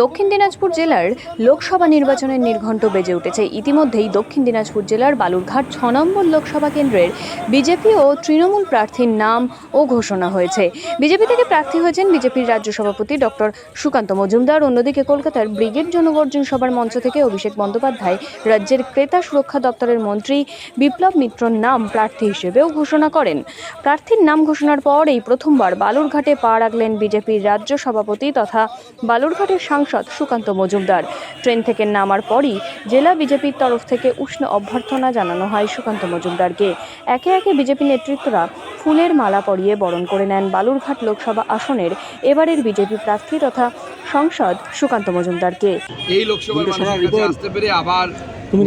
দক্ষিণ দিনাজপুর জেলার লোকসভা নির্বাচনের নির্ঘণ্ট বেজে উঠেছে। ইতিমধ্যেই দক্ষিণ দিনাজপুর জেলার বালুরঘাট ৬ নম্বর লোকসভা কেন্দ্রের বিজেপি ও তৃণমূল প্রার্থীর নাম ও ঘোষণা হয়েছে। বিজেপি থেকে প্রার্থী হয়েছেন বিজেপির রাজ্য সভাপতি ডক্টর সুকান্ত মজুমদার। অন্যদিকে কলকাতার ব্রিগেড জনগর্জন সভার মঞ্চ থেকে অভিষেক বন্দ্যোপাধ্যায় রাজ্যের ক্রেতা সুরক্ষা দপ্তরের মন্ত্রী বিপ্লব মিত্রর নাম প্রার্থী হিসেবেও ঘোষণা করেন। প্রার্থীর নাম ঘোষণার পর এই প্রথমবার বালুরঘাটে পা রাখলেন বিজেপির রাজ্য সভাপতি তথা বালুরঘাটের সাংসদ সুকান্ত মজুমদার। ট্রেন থেকে নামার পরই জেলা বিজেপির তরফ থেকে উষ্ণ অভ্যর্থনা জানানো হয় সুকান্ত মজুমদারকে। একে একে বিজেপি নেতৃত্বরা ফুলের মালা পরিয়ে বরণ করে নেন বালুরঘাট লোকসভা আসনের এবারের বিজেপি প্রার্থী তথা সাংসদ সুকান্ত মজুমদারকে। এই লোকসভার মানুষের কাছে আসতে পেরে আবার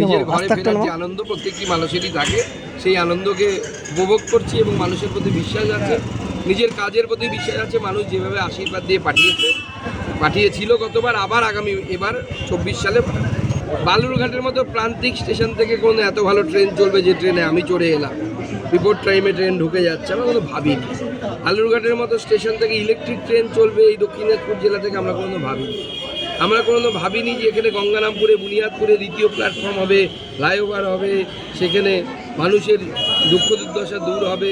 নিজের ঘরে ফেরার যে আনন্দ প্রত্যেকটি মানুষেরই থাকে, সেই আনন্দকে উপভোগ করছি এবং মানুষের প্রতি বিশ্বাস আছে, নিজের কাজের প্রতি বিশ্বাস আছে। মানুষ যেভাবে আশীর্বাদ দিয়ে পাঠিয়েছিল গতবার, আবার আগামী এবার ২৪ সালে বালুরঘাটের মতো প্রান্তিক স্টেশন থেকে কোনো এত ভালো ট্রেন চলবে যে ট্রেনে আমি চড়ে এলাম, বিপদ টাইমে ট্রেন ঢুকে যাচ্ছে, আমরা কোনো ভাবিনি। বালুরঘাটের মতো স্টেশন থেকে ইলেকট্রিক ট্রেন চলবে এই দক্ষিণ দিনাজপুর জেলা থেকে আমরা কোনো ভাবিনি যে এখানে গঙ্গারামপুরে বুনিয়াদপুরে দ্বিতীয় প্ল্যাটফর্ম হবে, ফ্লাইওভার হবে, সেখানে মানুষের দুঃখ দুর্দশা দূর হবে।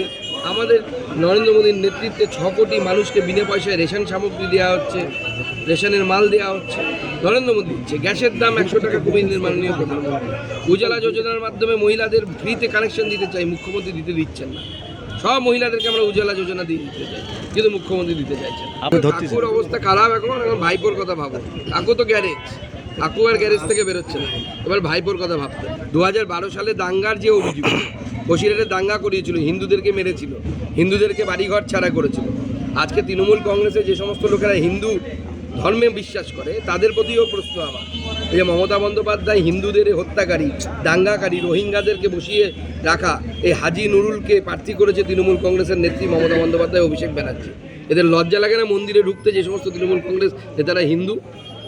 আমাদের নরেন্দ্র মোদীর নেতৃত্বে ৬ কোটি মানুষকে বিনা পয়সায় রেশন সামগ্রী দেওয়া হচ্ছে, রেশনের মাল দেওয়া হচ্ছে, নরেন্দ্র মোদী দিচ্ছে। গ্যাসের দাম ১০০ টাকা কমিয়ে দিলেন মাননীয় প্রধানমন্ত্রী। উজালা যোজনার মাধ্যমে মহিলাদের ফ্রিতে কানেকশন দিতে চাই, মুখ্যমন্ত্রী দিতে দিচ্ছেন না। সব মহিলাদেরকে আমরা উজালা যোজনা দিয়ে দিতে চাই, কিন্তু মুখ্যমন্ত্রী দিতে চাইছেন। কাকুর অবস্থা খারাপ, এখন ভাইপোর কথা ভাবো। কাকু তো গ্যারেজ, কাকু আর গ্যারেজ থেকে বেরোচ্ছে না, এবার ভাইপোর কথা ভাবতে। ২০১২ সালে দাঙ্গার যে অভিযোগ, বসিরহাটে দাঙ্গা করিয়েছিল, হিন্দুদেরকে মেরেছিল, হিন্দুদেরকে বাড়িঘর ছাড়া করেছিল। আজকে তৃণমূল কংগ্রেসে যে সমস্ত লোকেরা হিন্দু ধর্মে বিশ্বাস করে তাদের প্রতিও প্রশ্ন আমার, এই যে মমতা বন্দ্যোপাধ্যায় হিন্দুদের হত্যাকারী, দাঙ্গাকারী, রোহিঙ্গাদেরকে বসিয়ে রাখা এই হাজি নুরুলকে প্রার্থী করেছে তৃণমূল কংগ্রেসের নেত্রী মমতা বন্দ্যোপাধ্যায়, অভিষেক ব্যানার্জি। এদের লজ্জা লাগে না মন্দিরে ঢুকতে যে সমস্ত তৃণমূল কংগ্রেস নেতারা হিন্দু?